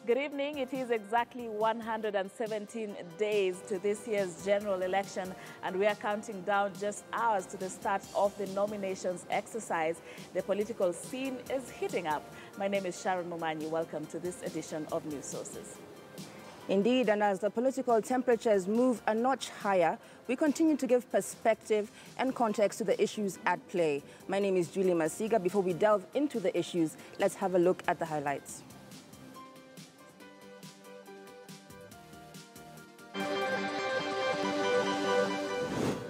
Good evening. It is exactly 117 days to this year's general election, and we are counting down just hours to the start of the nominations exercise. The political scene is heating up. My name is Sharon Mumanyi. Welcome to this edition of News Sources. Indeed, and as the political temperatures move a notch higher, we continue to give perspective and context to the issues at play. My name is Julie Masiga. Before we delve into the issues, let's have a look at the highlights.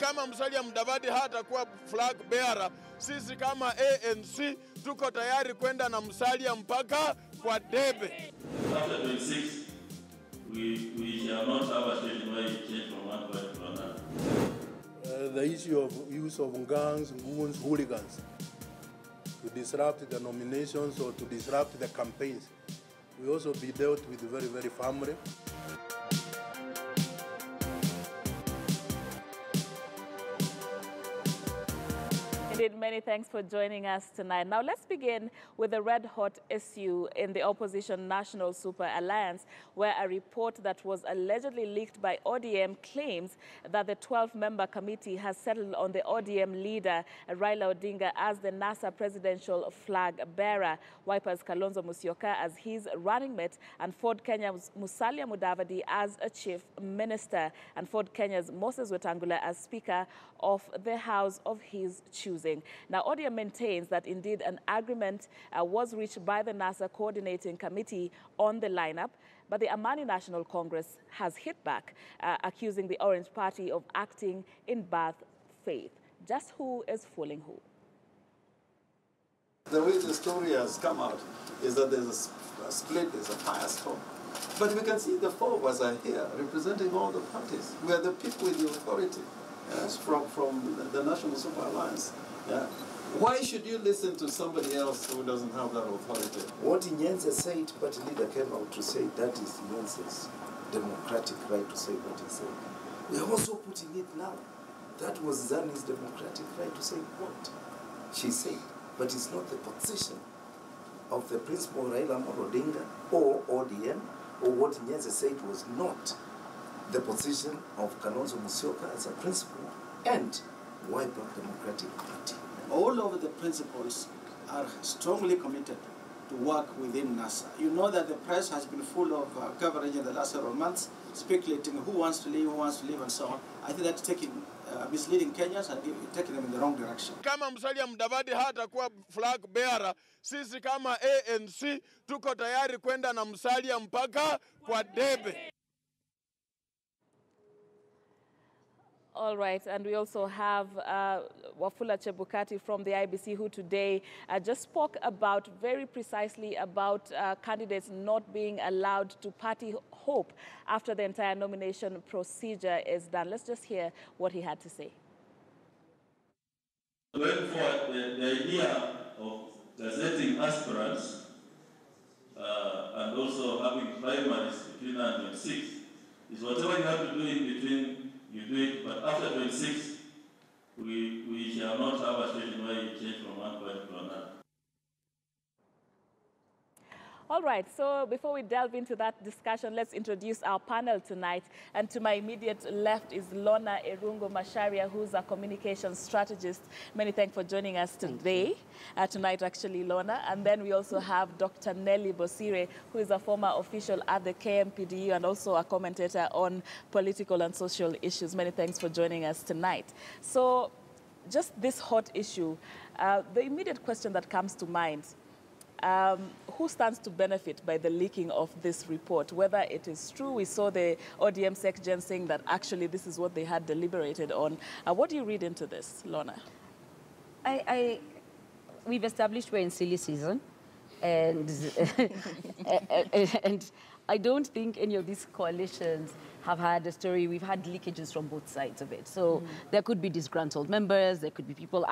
Kama Musalia Mudavadi hatakuwa flag bearer, sisi kama ANC tuko tayari kwenda na Musalia mpaka kwa debe. After 26, we shall not have a situation where you change from one party to another. The issue of use of gangs, goons, hooligans to disrupt the nominations or to disrupt the campaigns will also be dealt with very, very firmly. Indeed, many thanks for joining us tonight. Now, let's begin with a red-hot issue in the opposition National Super Alliance, where a report that was allegedly leaked by ODM claims that the 12-member committee has settled on the ODM leader, Raila Odinga, as the NASA presidential flag bearer, Wiper's Kalonzo Musyoka as his running mate, and Ford Kenya's Musalia Mudavadi as a chief minister, and Ford Kenya's Moses Wetangula as speaker of the House of his choosing. Now, ODM maintains that indeed an agreement was reached by the NASA Coordinating Committee on the lineup, but the Amani National Congress has hit back, accusing the Orange Party of acting in bad faith. Just who is fooling who? The way the story has come out is that there's a split, there's a firestorm. But we can see the four of us are here representing all the parties. We are the people with the authority, yes, from the National Super Alliance. Yeah. Why should you listen to somebody else who doesn't have that authority? What Nyenze said, but leader came out to say that is Nyenze's democratic right to say what he said. We are also putting it now. That was Zani's democratic right to say what she said. But it's not the position of the principal Raila Odinga or ODM, or what Nyenze said was not the position of Kalonzo Musyoka as a principal and Wiper Democratic Party. All of the principals are strongly committed to work within NASA. You know that the press has been full of coverage in the last several months, speculating who wants to leave, and so on. I think that's misleading Kenyans and taking them in the wrong direction. Kama Musalia Mudavadi hatakuwa flag bearer, sisi kama ANC tuko tayari kwenda na Musalia mpaka kwa debe. All right, and we also have Wafula Chebukati from the IBC, who today just spoke about very precisely about candidates not being allowed to party hope after the entire nomination procedure is done. Let's just hear what he had to say. Going forward, the idea of gazetting aspirants and also having primaries between 9 and 26 is whatever you have to do in between, you do it, but after 26, we shall not have a situation where you change from one party to another. All right, so before we delve into that discussion, let's introduce our panel tonight. And to my immediate left is Lona Erungo Masharia, who's a communications strategist. Many thanks for joining us today, tonight actually, Lona. And then we also have Dr. Nelly Bosire, who is a former official at the KMPDU and also a commentator on political and social issues. Many thanks for joining us tonight. So just this hot issue, the immediate question that comes to mind, who stands to benefit by the leaking of this report? Whether it is true, we saw the ODM SecGen saying that actually this is what they had deliberated on. What do you read into this, Lona? We've established we're in silly season, and and I don't think any of these coalitions have had a story. We've had leakages from both sides of it. So there could be disgruntled members, there could be people.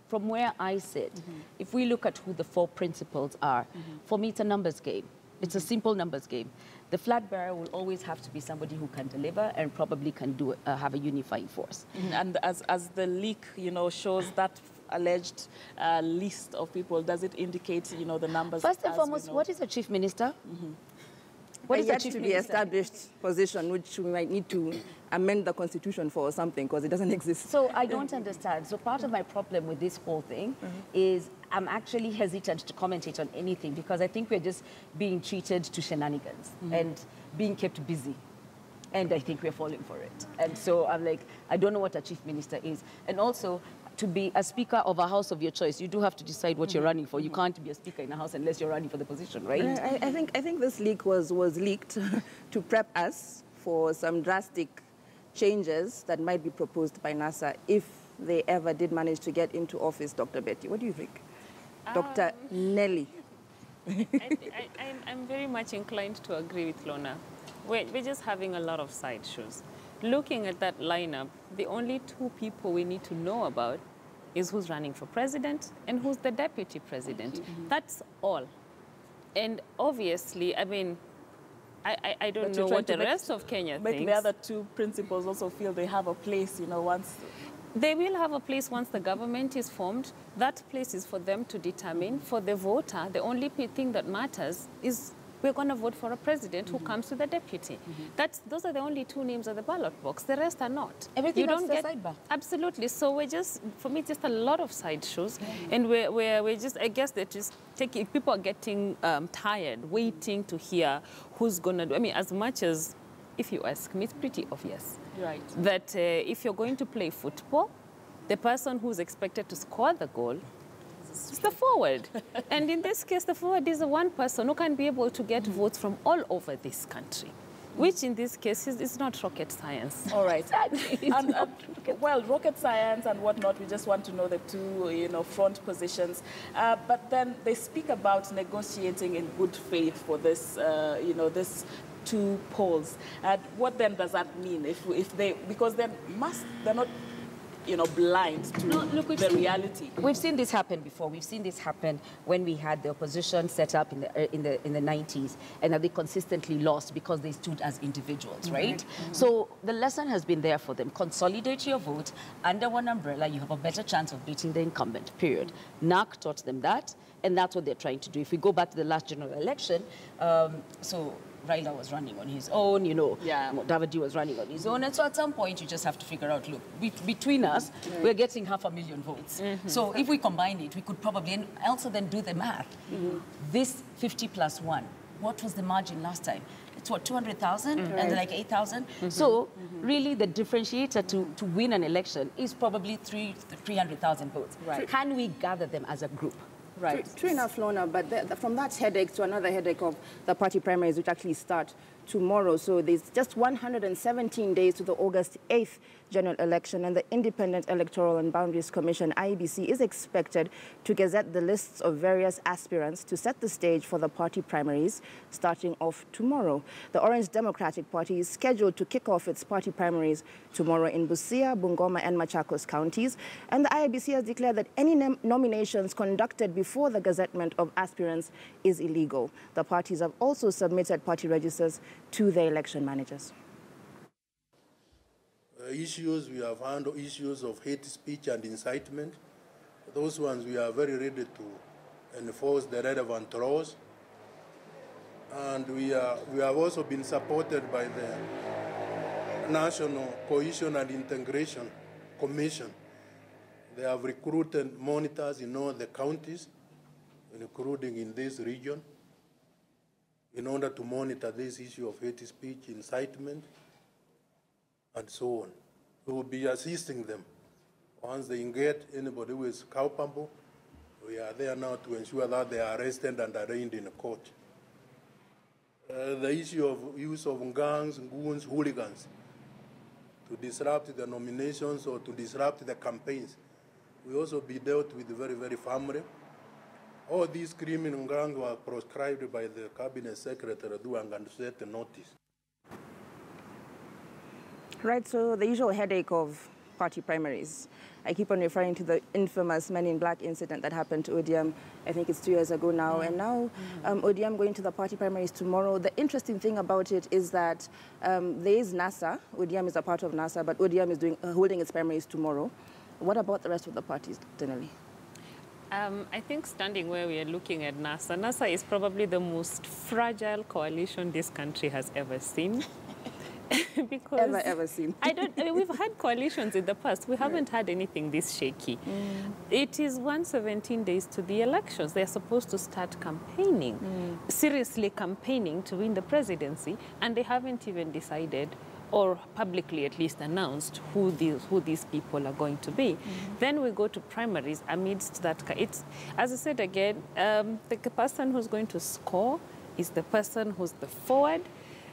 From where I sit, if we look at who the four principals are, for me it's a numbers game. It's a simple numbers game. The flag bearer will always have to be somebody who can deliver and probably can do have a unifying force. And as the leak, shows that alleged list of people, does it indicate, the numbers? First and foremost, what is a chief minister? What is the yet chief to be minister? established position, which we might need to amend the constitution for or something, because it doesn't exist. So I don't understand. So part of my problem with this whole thing is I'm actually hesitant to commentate on anything because I think we're just being treated to shenanigans and being kept busy. And I think we're falling for it. And so I'm like, I don't know what a chief minister is. And also, to be a speaker of a house of your choice, you do have to decide what you're running for. You can't be a speaker in a house unless you're running for the position, right? I think this leak was leaked to prep us for some drastic changes that might be proposed by NASA if they ever did manage to get into office, Dr. Betty. What do you think? Dr. Nelly. I'm very much inclined to agree with Lona. We're just having a lot of sideshows. Looking at that lineup, the only two people we need to know about is who's running for president and who's the deputy president. That's all. And obviously, I mean, I don't know what the rest of Kenya thinks. Make the other two principals also feel they have a place, you know, once... They will have a place once the government is formed. That place is for them to determine. For the voter, the only thing that matters is we're going to vote for a president who comes to the deputy. Those are the only two names on the ballot box. The rest are not. Everything else is a sidebar. Absolutely. So we're just, for me, just a lot of sideshows. And we're just, I guess they're just taking, people are getting tired, waiting to hear who's going to do. I mean, as much as, if you ask me, it's pretty obvious. Right. That if you're going to play football, the person who's expected to score the goal is the forward. And in this case, the forward is the one person who can be able to get votes from all over this country, which in this case is not rocket science. All right. Well, rocket science and whatnot, we just want to know the two, you know, front positions. But then they speak about negotiating in good faith for this, you know, this two polls. What then does that mean? If they, because they're not, you know, blind to the reality. We've seen this happen before. We've seen this happen when we had the opposition set up in the 90s, and that they consistently lost because they stood as individuals, right? So the lesson has been there for them. Consolidate your vote under one umbrella. You have a better chance of beating the incumbent, period. NAC taught them that, and that's what they're trying to do. If we go back to the last general election, so Raila was running on his own, you know, Davide was running on his own. And so at some point, you just have to figure out, look, between us, we're getting 500,000 votes. So if we combine it, we could probably, and also then do the math. This 50 plus 1, what was the margin last time? It's what, 200,000 and like 8,000? So really the differentiator to win an election is probably 300,000 votes. Right. Can we gather them as a group? Right. True enough, Lona, but from that headache to another headache of the party primaries, which actually start tomorrow. So there's just 117 days to the August 8th general election, and the Independent Electoral and Boundaries Commission, IEBC, is expected to gazette the lists of various aspirants to set the stage for the party primaries starting off tomorrow. The Orange Democratic Party is scheduled to kick off its party primaries tomorrow in Busia, Bungoma, and Machakos counties, and the IEBC has declared that any nominations conducted before the gazettement of aspirants is illegal. The parties have also submitted party registers to their election managers. Issues, we have handled issues of hate speech and incitement. Those ones we are very ready to enforce the relevant laws. And we have also been supported by the National Cohesion and Integration Commission. They have recruited monitors in all the counties, including in this region, in order to monitor this issue of hate speech, incitement, and so on. We will be assisting them. Once they get anybody who is culpable, we are there now to ensure that they are arrested and arraigned in court. The issue of use of gangs, goons, hooligans to disrupt the nominations or to disrupt the campaigns will also be dealt with very, very firmly. All these criminal gangs were proscribed by the Cabinet Secretary Duang and set a notice. Right, so the usual headache of party primaries. I keep on referring to the infamous Men in Black incident that happened to ODM, I think it's 2 years ago now, and now ODM going to the party primaries tomorrow. The interesting thing about it is that there is NASA, ODM is a part of NASA, but ODM is holding its primaries tomorrow. What about the rest of the parties, Denali? I think standing where we are looking at NASA, NASA is probably the most fragile coalition this country has ever seen. Because ever seen. I mean, we've had coalitions in the past. We haven't had anything this shaky. It is 117 days to the elections. They're supposed to start campaigning, seriously campaigning to win the presidency, and they haven't even decided, or publicly at least announced, who these people are going to be. Then we go to primaries amidst that. It's, as I said again, the person who's going to score is the person who's the forward.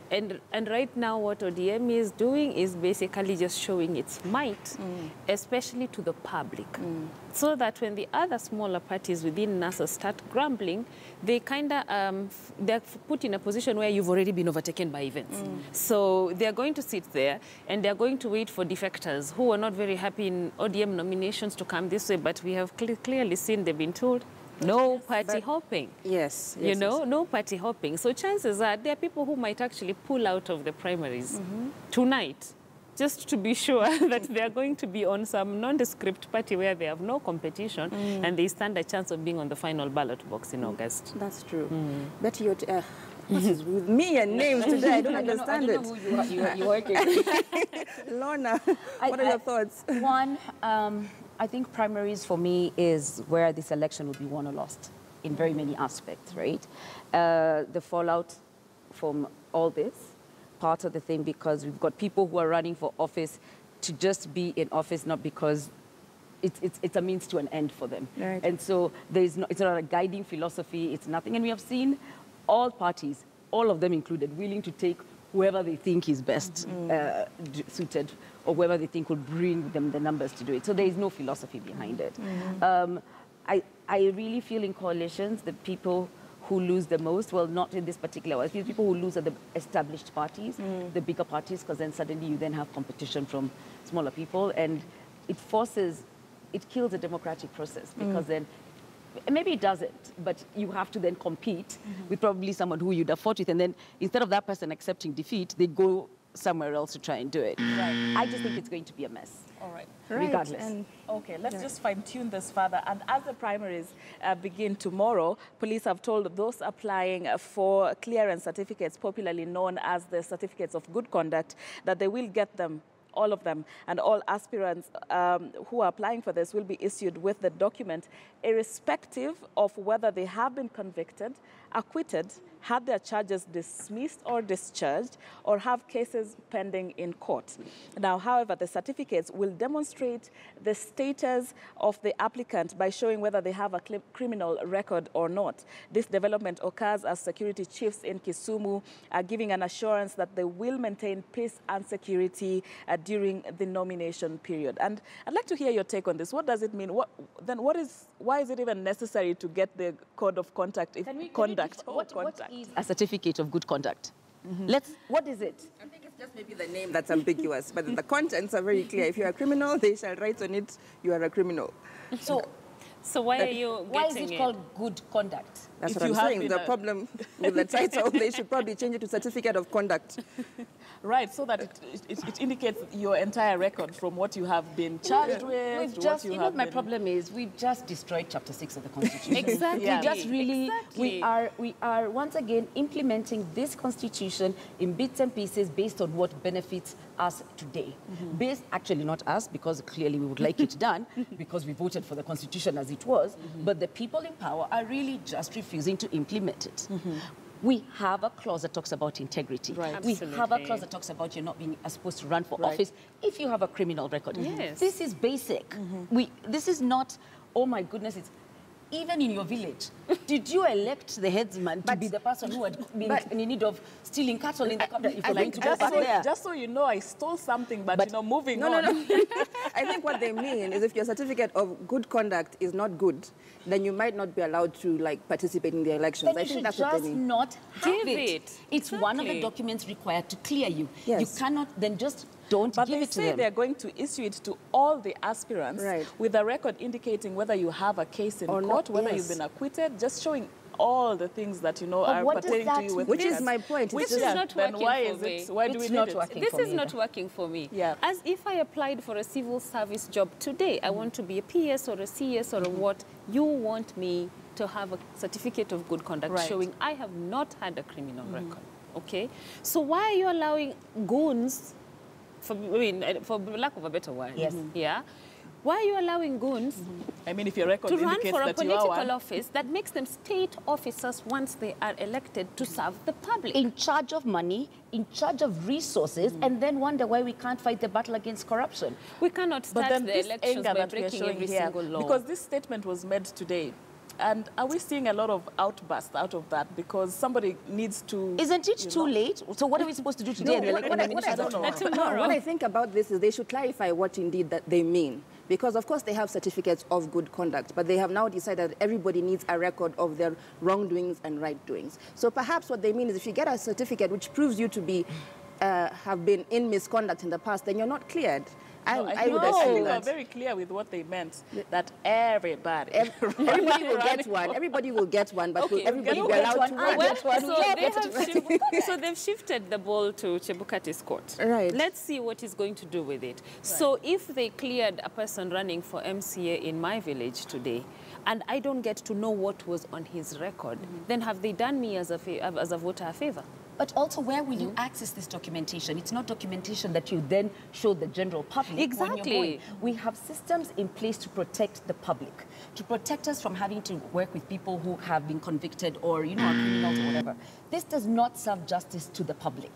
And right now what ODM is doing is basically just showing its might, especially to the public. So that when the other smaller parties within NASA start grumbling, they kind of, they're put in a position where you've already been overtaken by events. So they're going to sit there and they're going to wait for defectors who are not very happy in ODM nominations to come this way, but we have clearly seen they've been told, no party hopping. Yes. You know, no party hopping. So chances are there are people who might actually pull out of the primaries tonight, just to be sure that they are going to be on some nondescript party where they have no competition and they stand a chance of being on the final ballot box in August. That's true. Betty, what is with me and names today? I don't understand it. I don't know who you're working with. Lorna, what are your thoughts? One, I think primaries for me is where this election will be won or lost in very many aspects, right? The fallout from all this, part of the thing, because we've got people who are running for office to just be in office, not because it's a means to an end for them. Right. And so it's not a guiding philosophy, it's nothing. And we have seen all parties, all of them included, willing to take whoever they think is best suited, or whoever they think will bring them the numbers to do it. So there is no philosophy behind it. I really feel in coalitions, the people who lose the most, well, not in this particular one, I feel people who lose are the established parties, the bigger parties, because then suddenly you then have competition from smaller people, and it kills the democratic process, because then, maybe it doesn't, but you have to then compete with probably someone who you'd have fought with, and then instead of that person accepting defeat, they go somewhere else to try and do it. Right. I just think it's going to be a mess. All right. Regardless. Okay, let's just fine-tune this further. And as the primaries begin tomorrow, police have told those applying for clearance certificates, popularly known as the certificates of good conduct, that they will get them, all of them, and all aspirants who are applying for this will be issued with the document, irrespective of whether they have been convicted, acquitted, had their charges dismissed or discharged, or have cases pending in court. Now, however, the certificates will demonstrate the status of the applicant by showing whether they have a criminal record or not. This development occurs as security chiefs in Kisumu are giving an assurance that they will maintain peace and security during the nomination period. And I'd like to hear your take on this. What does it mean? Why is it even necessary to get the code of conduct? What is a certificate of good conduct? What is it? I think it's just maybe the name that's ambiguous, but the contents are very clear. If you're a criminal, they shall write on it, you are a criminal. So why are you Why is getting it called good conduct? That's what I'm saying. The problem with the title, they should probably change it to certificate of conduct. Right, so that it indicates your entire record from what you have been charged with. We've just, you know, my problem is we've just destroyed Chapter 6 of the Constitution. Exactly. We just really, Exactly. we are once again implementing this Constitution in bits and pieces based on what benefits us today. Based, actually not us, because clearly we would like it done, because we voted for the Constitution as it was, but the people in power are really just refusing to implement it. We have a clause that talks about integrity. Right. We have a clause that talks about you're not being supposed to run for office if you have a criminal record. Yes. This is basic. This is not, oh my goodness, it's even in your village. Did you elect the headsman to be the person who had been in need of stealing cattle in the country? If you're going to go back there. Just so you know, I stole something, but you know, moving on. No. I think what they mean is if your certificate of good conduct is not good, then you might not be allowed to participate in the elections. Then I think that's just what they mean. not give Give it. it. It's one of the Exactly. documents required to clear you. Yes. You cannot then just don't But give they it to say them. they're going to issue it to all the aspirants with a record indicating whether you have a case in Or court, not, whether yes. you've been acquitted, just showing all the things that you know But are what does pertaining to that you with Which the is case. my point. Which It's is just- not then working why for is me. it? Why do It's we need not it? working. This for is me not either. working for me. Yeah. As if I applied for a civil service job today, I want to be a PS or a CS or a what, You want me to have a certificate of good conduct Right. showing I have not had a criminal record. Okay? So why are you allowing goons, for lack of a better word, Yes. yeah? Why are you allowing goons I mean, if your record to run indicates for a that you are political one. office that makes them state officers once they are elected to serve the public? In charge of money, in charge of resources, and then wonder why we can't fight the battle against corruption. We cannot But start then the this elections anger by that we are breaking showing every here, single law. because this statement was made today, and are we seeing a lot of outbursts out of that? Because somebody needs to... Isn't it you too know- late? So what are we supposed to do today? No, what I think about this is they should clarify what indeed that they mean. Because, of course, they have certificates of good conduct, but they have now decided that everybody needs a record of their wrongdoings and right doings. So perhaps what they mean is if you get a certificate which proves you to be have been in misconduct in the past, then you're not cleared. I would I assume think they that. were very clear with what they meant, that everybody... Everybody will get one. Everybody will get one, but will Okay, everybody you be get allowed one. to I run? get one. So they've shifted the ball to Chebukati's court. Right. Let's see what he's going to do with it. So if they cleared a person running for MCA in my village today, and I don't get to know what was on his record, then have they done me as a voter a favor? But also, where will you access this documentation? It's not documentation that you then show the general public. when you're Exactly. going. We have systems in place to protect the public, to protect us from having to work with people who have been convicted or, are criminals or whatever. This does not serve justice to the public.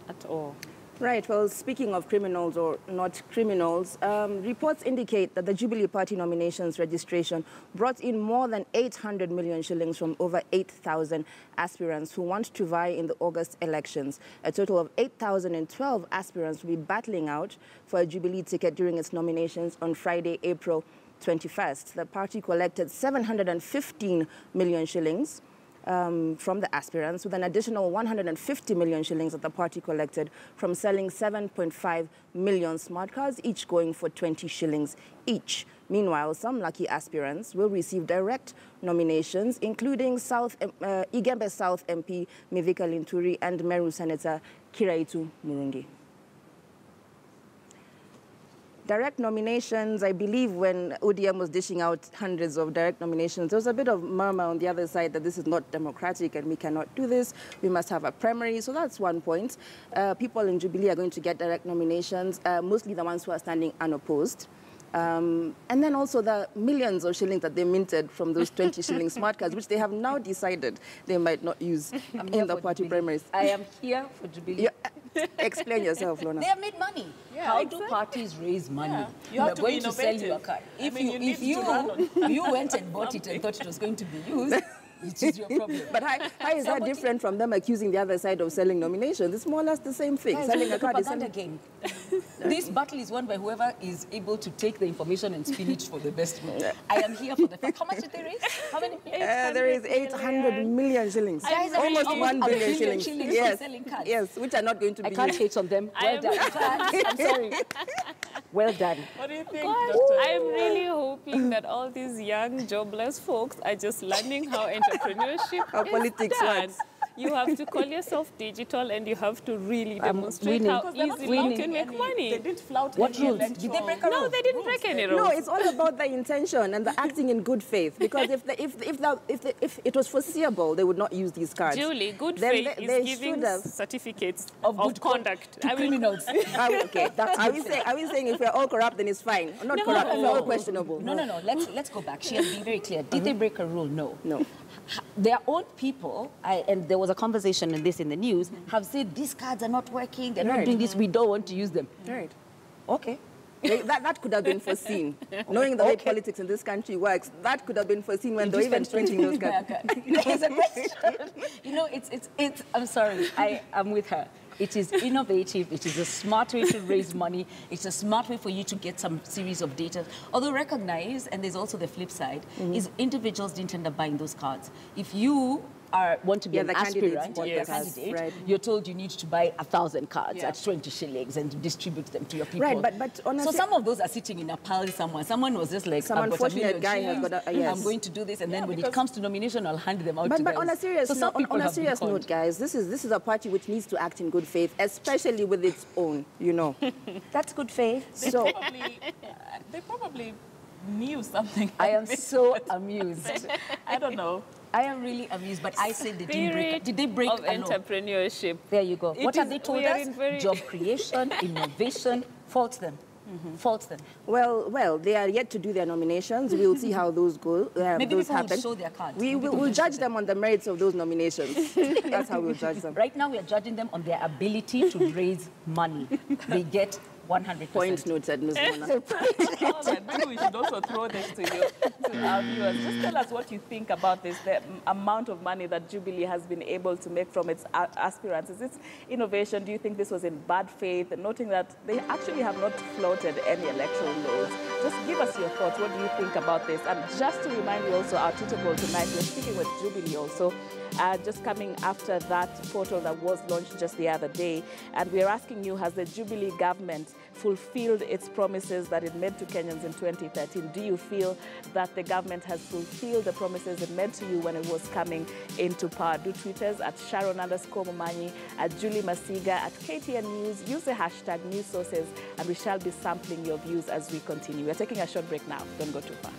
At all. Right. Well, speaking of criminals or not criminals, reports indicate that the Jubilee Party nominations registration brought in more than 800 million shillings from over 8,000 aspirants who want to vie in the August elections. A total of 8,012 aspirants will be battling out for a Jubilee ticket during its nominations on Friday, April 21st. The party collected 715 million shillings from the aspirants, with an additional 150 million shillings that the party collected from selling 7.5 million smart cards, each going for 20 shillings each. Meanwhile, some lucky aspirants will receive direct nominations, including Igembe South MP Mivika Linturi and Meru Senator Kiraitu Murungi. Direct nominations, I believe when ODM was dishing out hundreds of direct nominations, there was a bit of murmur on the other side that this is not democratic and we cannot do this. We must have a primary. So that's one point. People in Jubilee are going to get direct nominations, mostly the ones who are standing unopposed. And then also the millions of shillings that they minted from those 20 shilling smart cards, which they have now decided they might not use in the party primaries. I am here for Jubilee. Explain yourself, Lorna. They have made money. Yeah, How exactly. do parties raise money? Yeah. You have to be going to sell you a innovative. car. I mean, you need to run on You went and bought it and thought it was going to be used, it is your problem. But how is that different from them accusing the other side of selling nominations? It's more or less the same thing. Guys, Selling a it's a card is propaganda selling... game. This battle is won by whoever is able to take the information and spin it for the best one. I am here for the fact. How much did they raise? How many? There is 800 million shillings. Guys, Almost almost 1 a billion billion shillings. shillings Yes. for selling cards. Yes, which are not going to I be can't used. hate on them. Well done. I'm sorry. Well done. What do you think, God, Dr. I'm really hoping that all these young jobless folks are just learning how entrepreneurship How is politics done. works. You have to call yourself digital and you have to really demonstrate winning. how Because they're not easily you flouting can make any- money. They didn't flout What any rules? electoral... Did they break a rule? No, they didn't break any rules. No, it's all about the intention and the acting in good faith. Because if it was foreseeable, they would not use these cards. Julie, good Then faith they is giving should have- certificates Of of good conduct. To criminals. Okay, are we saying if we're all corrupt, then it's fine? Not corrupt, if we're all questionable. No. Let's go back. She has been very clear. Did they break a rule? No. No. Their own people, and there was a conversation on this in the news, have said these cards are not working, they're not Right. doing this, we don't want to use them. Right. Okay. That could have been foreseen. Knowing the way politics in this country works, that could have been foreseen when they were even printing those cards. It's a question. It's I'm sorry, I am with her. It is innovative. It is a smart way to raise money. It's a smart way for you to get some series of data. Although recognize, and there's also the flip side, is individuals didn't end up buying those cards. If you want to be Yeah, an the candidates aspirant, bought you're a the cards, candidate, right. you're told you need to buy 1,000 cards Yeah. at 20 shillings and distribute them to your people. Right, but honestly- so some of those are sitting in a pile somewhere. Someone was just like, Some I've got unfortunate 1 million guy has shillings, got a- yes. I'm going to do this, and then when it because- comes to nomination, I'll hand them out But to guys. on a serious So some note, people on a have been serious conned. note, guys, this is a party which needs to act in good faith, especially with its own, That's good faith. They So probably knew something I like am this. so amused. I don't know. I am really amused, but I say they didn't break. Did they break of a law? entrepreneurship. There you go. What have is- they told we are us? in very- Job creation, innovation, fault them. Fault them. Well, they are yet to do their nominations. We'll see how those go. Maybe those people will happen. show their cards. We Maybe will people we'll will judge show them on the merits of those nominations. That's how we'll judge them. Right now, we are judging them on their ability to raise money. They get 100%. Point noted, Ms. Mona. All right, maybe we should also throw this to you, to our viewers. Just tell us what you think about this, the amount of money that Jubilee has been able to make from its aspirants. Is this innovation? Do you think this was in bad faith? Noting that they actually have not floated any electoral laws. Just give us your thoughts. What do you think about this? And just to remind you also, our teachable tonight, we're speaking with Jubilee also, just coming after that portal that was launched just the other day. And we're asking you, has the Jubilee government fulfilled its promises that it made to Kenyans in 2013? Do you feel that the government has fulfilled the promises it made to you when it was coming into power? Do tweet us at Sharon_Momanyi, at Julie Masiga, at KTN News. Use the hashtag news sources, and we shall be sampling your views as we continue. We're taking a short break now. Don't go too far.